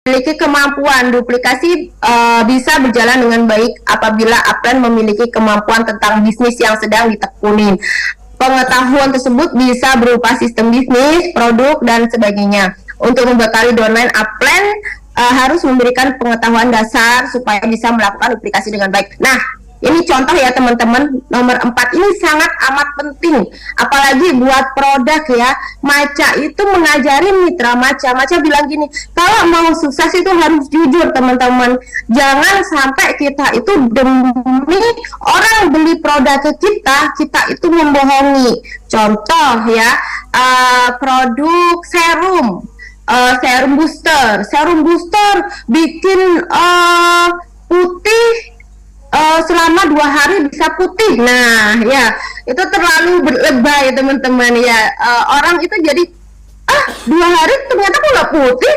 memiliki kemampuan duplikasi bisa berjalan dengan baik apabila upline memiliki kemampuan tentang bisnis yang sedang ditekuni. Pengetahuan tersebut bisa berupa sistem bisnis, produk, dan sebagainya. Untuk membekali downline, upline harus memberikan pengetahuan dasar supaya bisa melakukan duplikasi dengan baik. Nah, ini contoh ya teman-teman, nomor 4 ini sangat amat penting, apalagi buat produk ya. Maca itu mengajari mitra Maca bilang gini, kalau mau sukses itu harus jujur teman-teman. Jangan sampai kita itu demi orang beli produk ke kita itu membohongi. Contoh ya, produk serum booster bikin putih, selama 2 hari bisa putih. Nah ya, itu terlalu berlebay teman-teman ya. Orang itu jadi 2 hari ternyata kok nggak putih.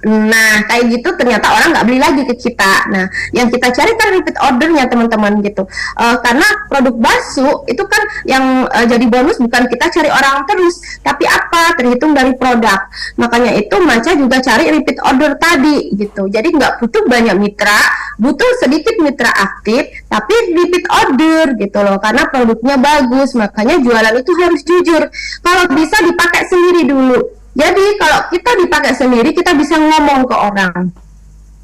Nah kayak gitu ternyata orang nggak beli lagi ke kita. Nah yang kita cari kan repeat ordernya teman-teman gitu. Karena produk Basu itu kan yang jadi bonus bukan kita cari orang terus, tapi apa, terhitung dari produk. Makanya itu Maca juga cari repeat order tadi gitu. Jadi nggak butuh banyak mitra, butuh sedikit mitra aktif tapi repeat order gitu loh, karena produknya bagus. Makanya jualan itu harus jujur. Kalau bisa dipakai sendiri dulu. Jadi kalau kita dipakai sendiri, kita bisa ngomong ke orang.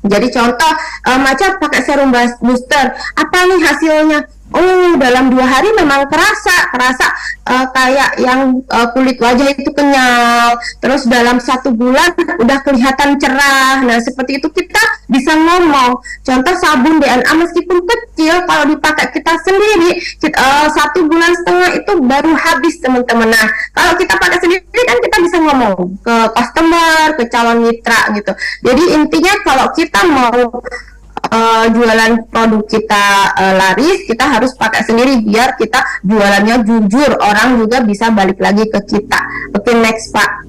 Jadi contoh, Maca pakai serum booster, apa nih hasilnya? Oh, dalam 2 hari memang kerasa kayak yang kulit wajah itu kenyal. Terus dalam 1 bulan udah kelihatan cerah. Nah seperti itu kita bisa ngomong. Contoh sabun DNA meskipun kecil, kalau dipakai kita sendiri 1,5 bulan itu baru habis teman-teman. Nah kalau kita pakai sendiri kan kita bisa ngomong ke customer, ke calon mitra gitu. Jadi intinya kalau kita mau jualan produk kita laris, kita harus pakai sendiri biar kita jualannya jujur, orang juga bisa balik lagi ke kita. Oke, next Pak.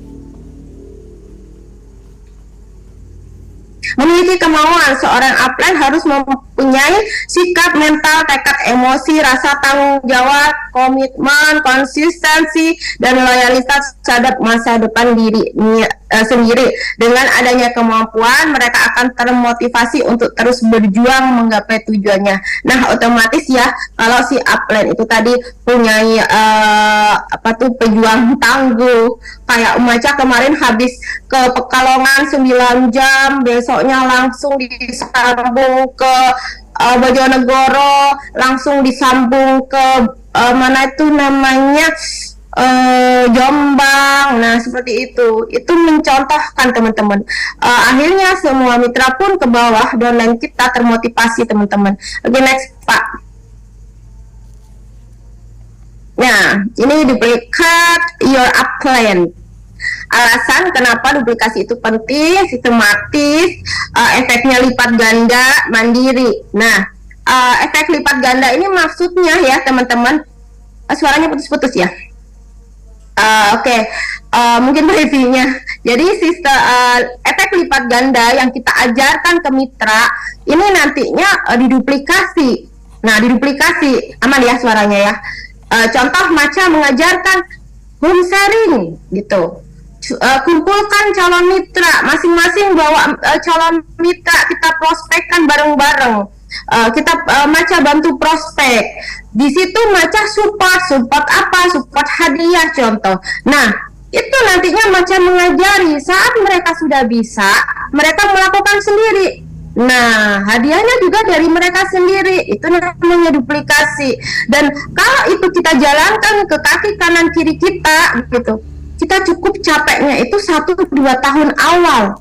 Memiliki kemauan, seorang upline harus mempunyai sikap mental, tekad, emosi, rasa tanggung jawab, komitmen, konsistensi, dan loyalitas terhadap masa depan diri sendiri. Dengan adanya kemampuan, mereka akan termotivasi untuk terus berjuang menggapai tujuannya. Nah, otomatis ya, kalau si upline itu tadi punya pejuang tangguh, kayak Maca kemarin habis ke Pekalongan 9 jam, besoknya langsung disambung ke Bojonegoro, langsung disambung ke mana itu namanya Jombang. Nah seperti itu mencontohkan teman-teman. Akhirnya semua mitra pun ke bawah, downline kita termotivasi teman-teman. Oke, next Pak. Nah ini duplicate your upline. Alasan kenapa duplikasi itu penting, sistematis, efeknya lipat ganda, mandiri. Nah, efek lipat ganda ini maksudnya ya teman-teman, suaranya putus-putus ya. Oke. Mungkin reviewnya. Jadi sistem efek lipat ganda yang kita ajarkan ke mitra ini nantinya diduplikasi. Nah, diduplikasi, aman ya suaranya ya. Contoh Maca mengajarkan home sharing gitu. Kumpulkan calon mitra, masing-masing bawa calon mitra, kita prospekkan bareng-bareng. Kita Maca bantu prospek. Di situ Maca support apa? Support hadiah contoh. Nah, itu nantinya Maca mengajari saat mereka sudah bisa, mereka melakukan sendiri. Nah, hadiahnya juga dari mereka sendiri. Itu namanya duplikasi. Dan kalau itu kita jalankan ke kaki kanan kiri kita gitu, kita cukup capeknya itu 1-2 tahun awal.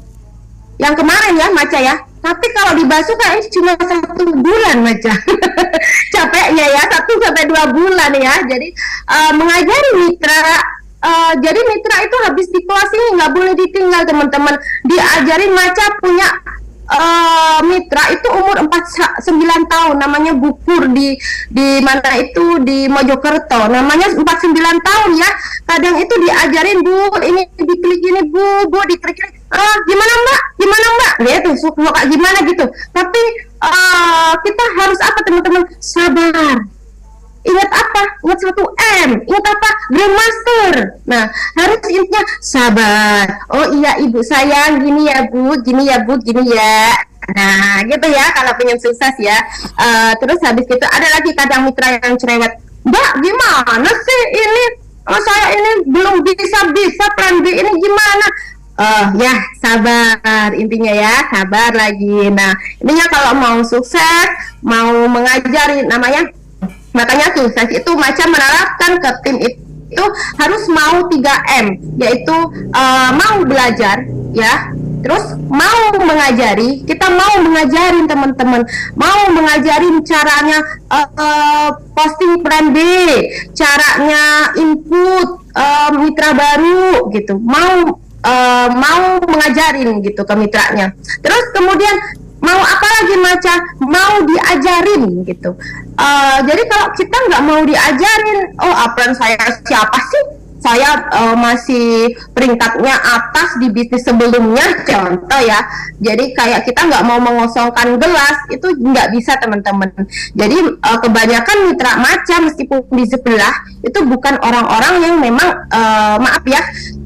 Yang kemarin ya Maca ya. Tapi kalau di Basu kan cuma 1 bulan Maca. Capeknya ya 1-2 bulan ya. Jadi mengajari mitra. Jadi mitra itu habis di kelas ini nggak boleh ditinggal teman-teman. Diajarin Maca punya mitra itu umur 9 tahun, namanya Bukur di mana itu di Mojokerto, namanya 49 tahun ya. Kadang itu diajarin, Bu, ini diklik ini, Bu, diklik ini. Gimana Mbak gitu, suka gimana gitu. Tapi kita harus apa teman-teman, sabar. ingat apa? Ingat 1M, ingat apa? Grandmaster. Nah, harus intinya sabar. Oh iya ibu sayang, gini ya bu, gini ya bu, gini ya. Nah, gitu ya kalau pengen sukses ya. Terus habis itu ada lagi kadang mitra yang cerewet. Mbak, gimana sih ini? Oh, saya ini belum bisa plan B ini gimana? Ya sabar intinya ya, sabar lagi. Nah, intinya kalau mau sukses, mau mengajari namanya, makanya sukses itu macam menerapkan ke tim itu harus mau 3M, yaitu mau belajar ya, terus mau mengajari, kita mau mengajarin teman-teman, mau mengajarin caranya posting plan B, caranya input mitra baru gitu, mau mengajarin gitu ke mitranya. Terus kemudian mau apa lagi Maca? Mau diajarin gitu. Jadi kalau kita nggak mau diajarin, oh upline saya siapa sih? Saya masih peringkatnya atas di bisnis sebelumnya, contoh ya. Jadi kayak kita nggak mau mengosongkan gelas, itu nggak bisa teman-teman. Jadi kebanyakan mitra Maca meskipun di sebelah itu bukan orang-orang yang memang maaf ya,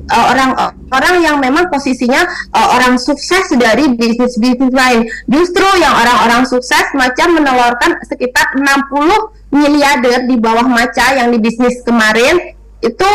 orang-orang yang memang posisinya orang sukses dari bisnis-bisnis lain. Justru yang orang-orang sukses macam menelurkan sekitar 60 miliarder di bawah Maca yang di bisnis kemarin itu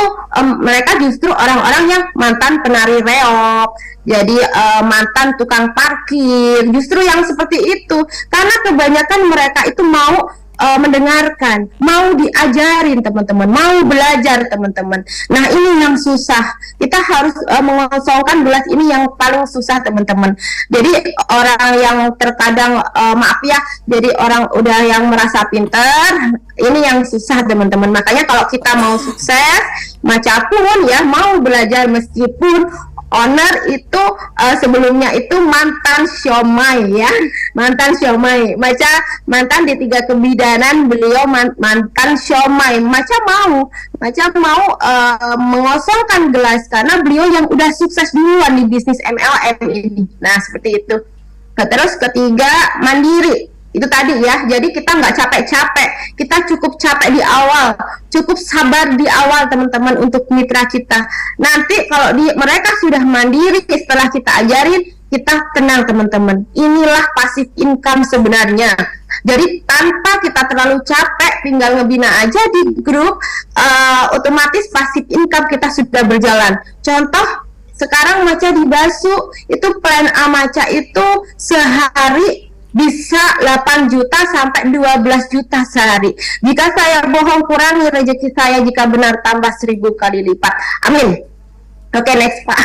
mereka justru orang-orang yang mantan penari reok, jadi mantan tukang parkir, justru yang seperti itu, karena kebanyakan mereka itu mau mendengarkan, mau diajarin teman-teman, mau belajar teman-teman. Nah ini yang susah, kita harus mengosongkan gelas ini yang paling susah teman-teman. Jadi orang yang terkadang maaf ya, jadi orang udah yang merasa pinter, ini yang susah teman-teman. Makanya kalau kita mau sukses, macapun ya, mau belajar meskipun owner itu sebelumnya itu mantan siomay ya, mantan siomay. Maca mantan di 3 kebidanan, beliau mantan siomay. Maca mau mengosongkan gelas karena beliau yang udah sukses duluan di bisnis MLM ini. Nah seperti itu. Terus ketiga, mandiri. Itu tadi ya, jadi kita nggak capek-capek, kita cukup capek di awal, cukup sabar di awal teman-teman untuk mitra kita. Nanti kalau mereka sudah mandiri setelah kita ajarin, kita tenang teman-teman. Inilah passive income sebenarnya. Jadi tanpa kita terlalu capek, tinggal ngebina aja di grup, otomatis passive income kita sudah berjalan. Contoh, sekarang Maca di Basu, itu plan A Maca itu sehari bisa 8 juta sampai 12 juta sehari. Jika saya bohong, kurangi rezeki saya, jika benar tambah 1000 kali lipat. Amin. Oke, next Pak.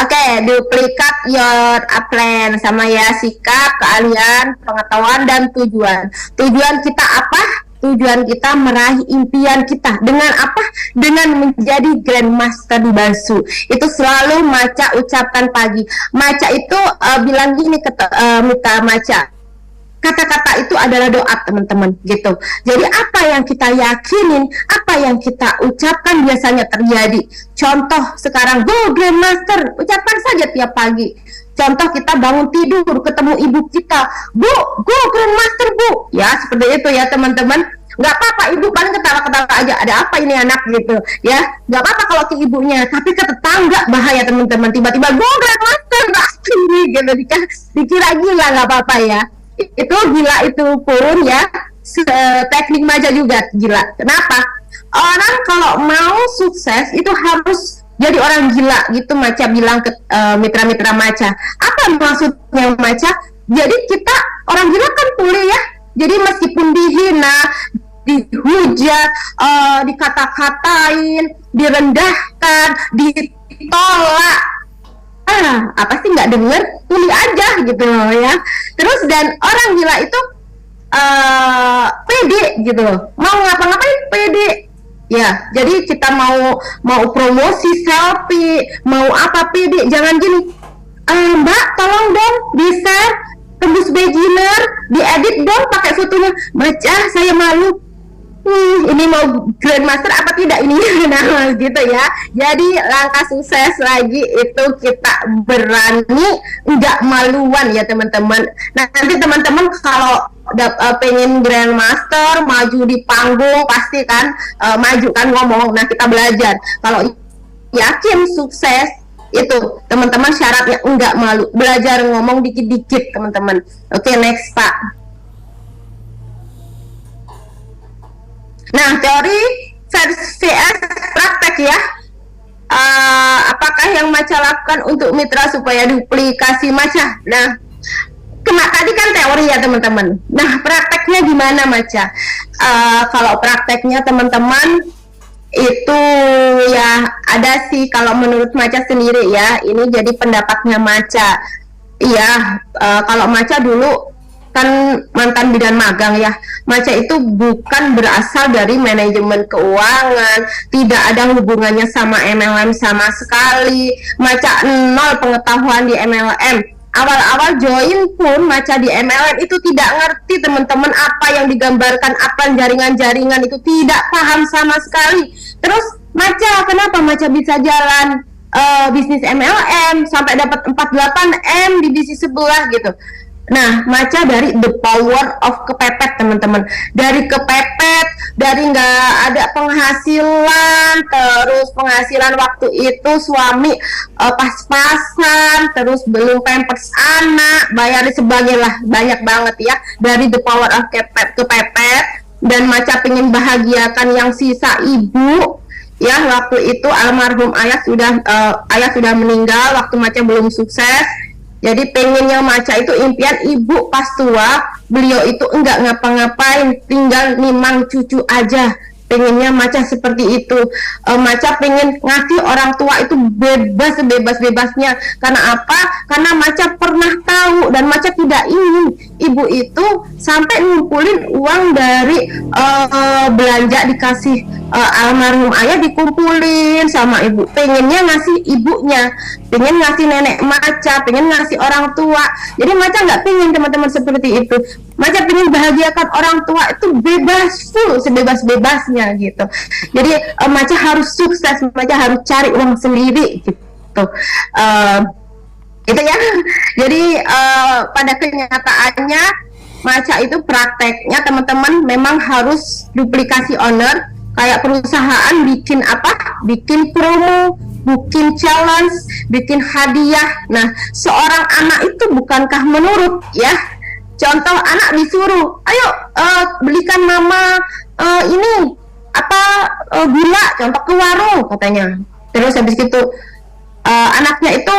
Oke, duplikat your upline sama ya, sikap, keahlian, pengetahuan, dan tujuan. Tujuan kita apa? Tujuan kita meraih impian kita. Dengan apa? Dengan menjadi Grandmaster di Basu. Itu selalu Maca ucapkan pagi. Maca itu bilang gini ke mitra Maca, kata-kata itu adalah doa teman-teman gitu. Jadi apa yang kita yakinin, apa yang kita ucapkan biasanya terjadi. Contoh sekarang, go Grandmaster, ucapkan saja tiap pagi. Contoh kita bangun tidur, ketemu ibu kita, Bu, go Grandmaster Bu. Ya seperti itu ya teman-teman. Nggak apa-apa, ibu paling ketawa-ketawa aja, ada apa ini anak gitu ya. Nggak apa-apa kalau ke ibunya, tapi ke tetangga bahaya teman-teman. Tiba-tiba go Grandmaster, pasti gitu, dikira gila, nggak apa-apa ya. Itu gila itu pun ya, teknik Maca juga gila. Kenapa? Orang kalau mau sukses itu harus jadi orang gila gitu. Maca bilang ke mitra-mitra Maca. Apa maksudnya Maca? Jadi kita orang gila kan tuli ya. Jadi meskipun dihina, dihujat, dikata-katain, direndahkan, ditolak, apa sih nggak denger, tuli aja gitu ya. Terus dan orang gila itu pede gitu, mau ngapa-ngapain pede. Ya, jadi kita mau promosi selfie, mau apa pede, jangan gini, Mbak tolong dong di-share tembus beginner, diedit dong pakai fotonya. Maca saya malu. Ini mau Grandmaster apa tidak ini? Nah gitu ya. Jadi langkah sukses lagi itu kita berani, nggak maluan ya teman-teman. Nah nanti teman-teman kalau pengen grandmaster, maju di panggung, pasti kan maju kan ngomong. Nah, kita belajar. Kalau yakin sukses itu teman-teman syaratnya enggak malu, belajar ngomong dikit-dikit teman-teman. Oke, next Pak. Nah, teori versus praktek ya. Apakah yang Maca lakukan untuk mitra supaya duplikasi Maca? Nah, tadi kan teori ya teman-teman. Nah, prakteknya gimana Maca? Kalau prakteknya teman-teman itu ya ada sih, kalau menurut Maca sendiri ya, ini jadi pendapatnya Maca. Iya, kalau Maca dulu kan mantan bidan magang ya. Maca itu bukan berasal dari manajemen keuangan, tidak ada hubungannya sama MLM sama sekali. Maca nol pengetahuan di MLM. Awal-awal join pun Maca di MLM itu tidak ngerti teman-teman apa yang digambarkan, apa jaringan-jaringan itu tidak paham sama sekali. Terus Maca, kenapa Maca bisa jalan bisnis MLM sampai dapat 48M di bisnis sebelah gitu. Nah, Maca dari the power of kepepet teman-teman. Dari kepepet, dari nggak ada penghasilan, terus penghasilan waktu itu suami pas-pasan, terus belum pampers anak, bayar sebagainya, banyak banget ya. Dari the power of kepepet, dan Maca pengen bahagiakan yang sisa ibu. Ya, waktu itu almarhum ayah sudah meninggal waktu Maca belum sukses. Jadi pengennya Maca itu impian ibu pas tua, beliau itu enggak ngapa-ngapain, tinggal nimang cucu aja. Pengennya Maca seperti itu. Maca pengen ngasih orang tua itu bebas sebebas-bebasnya. Karena apa? Karena Maca pernah tahu dan Maca tidak ingin ibu itu sampai ngumpulin uang dari belanja dikasih almarhum ayah, dikumpulin sama ibu. Pengennya ngasih ibunya, pengen ngasih nenek Maca, pengen ngasih orang tua. Jadi Maca nggak pengen teman-teman seperti itu. Maca pengen bahagiakan orang tua itu bebas, full, sebebas-bebasnya gitu. Jadi Maca harus sukses, Maca harus cari uang sendiri gitu. Itu ya. Jadi pada kenyataannya Maca itu prakteknya teman-teman memang harus duplikasi owner. Kayak perusahaan bikin apa? Bikin promo, bikin challenge, bikin hadiah. Nah, seorang anak itu bukankah menurut ya? Contoh anak disuruh, ayo belikan mama ini apa gula, contoh ke warung katanya. Terus habis itu anaknya itu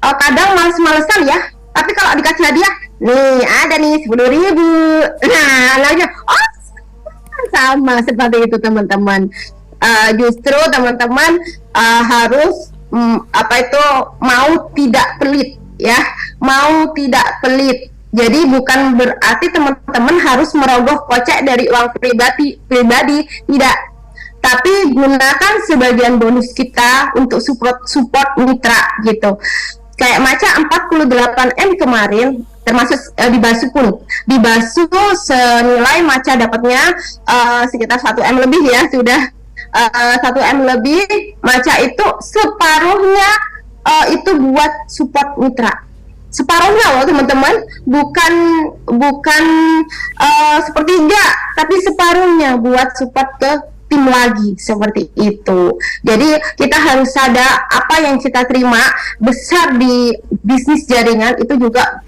kadang males-malesan ya. Tapi kalau dikasih hadiah, nih ada nih 10.000. Nah, anaknya sama seperti itu teman-teman. Justru teman-teman harus mau tidak pelit ya, mau tidak pelit. Jadi bukan berarti teman-teman harus merogoh kocek dari uang pribadi, tidak. Tapi gunakan sebagian bonus kita untuk support mitra gitu. Kayak Maca 48M kemarin, termasuk di Basu pun. Di Basu senilai Maca dapatnya sekitar 1M lebih ya, sudah 1M lebih. Maca itu separuhnya itu buat support mitra. Separuhnya loh teman-teman, bukan sepertiga, tapi separuhnya buat support ke tim lagi, seperti itu. Jadi kita harus sadar apa yang kita terima besar di bisnis jaringan itu juga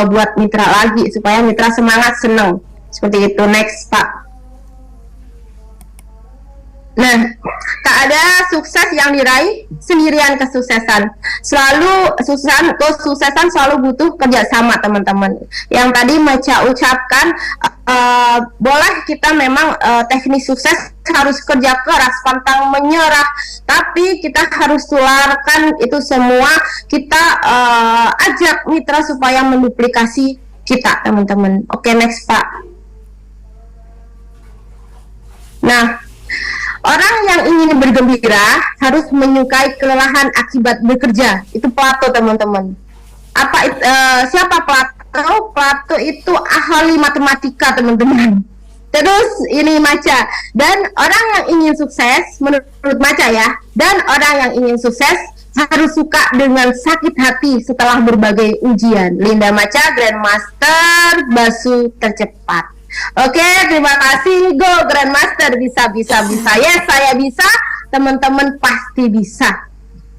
buat mitra lagi, supaya mitra semangat, senang, seperti itu. Next Pak. Nah, tak ada sukses yang diraih sendirian kesuksesan. Kesuksesan selalu butuh kerjasama teman-teman. Yang tadi Maca ucapkan, boleh kita memang teknis sukses harus kerja keras, pantang menyerah, tapi kita harus tularkan itu semua. Kita ajak mitra supaya menduplikasi kita teman-teman. Oke, next Pak. Nah, orang yang ingin bergembira harus menyukai kelelahan akibat bekerja. Itu Plato teman-teman. Siapa Plato? Plato itu ahli matematika teman-teman. Terus ini Maca. Dan orang yang ingin sukses, menurut Maca ya, dan orang yang ingin sukses harus suka dengan sakit hati setelah berbagai ujian. Linda Macha, Grandmaster Basu tercepat. Oke, terima kasih. Go Grandmaster, bisa. Yes, saya bisa. Teman-teman pasti bisa.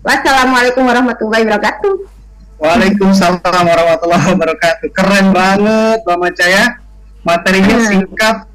Wassalamualaikum warahmatullahi wabarakatuh. Waalaikumsalam warahmatullahi wabarakatuh. Keren banget Mbak Macha ya. Materinya singkat,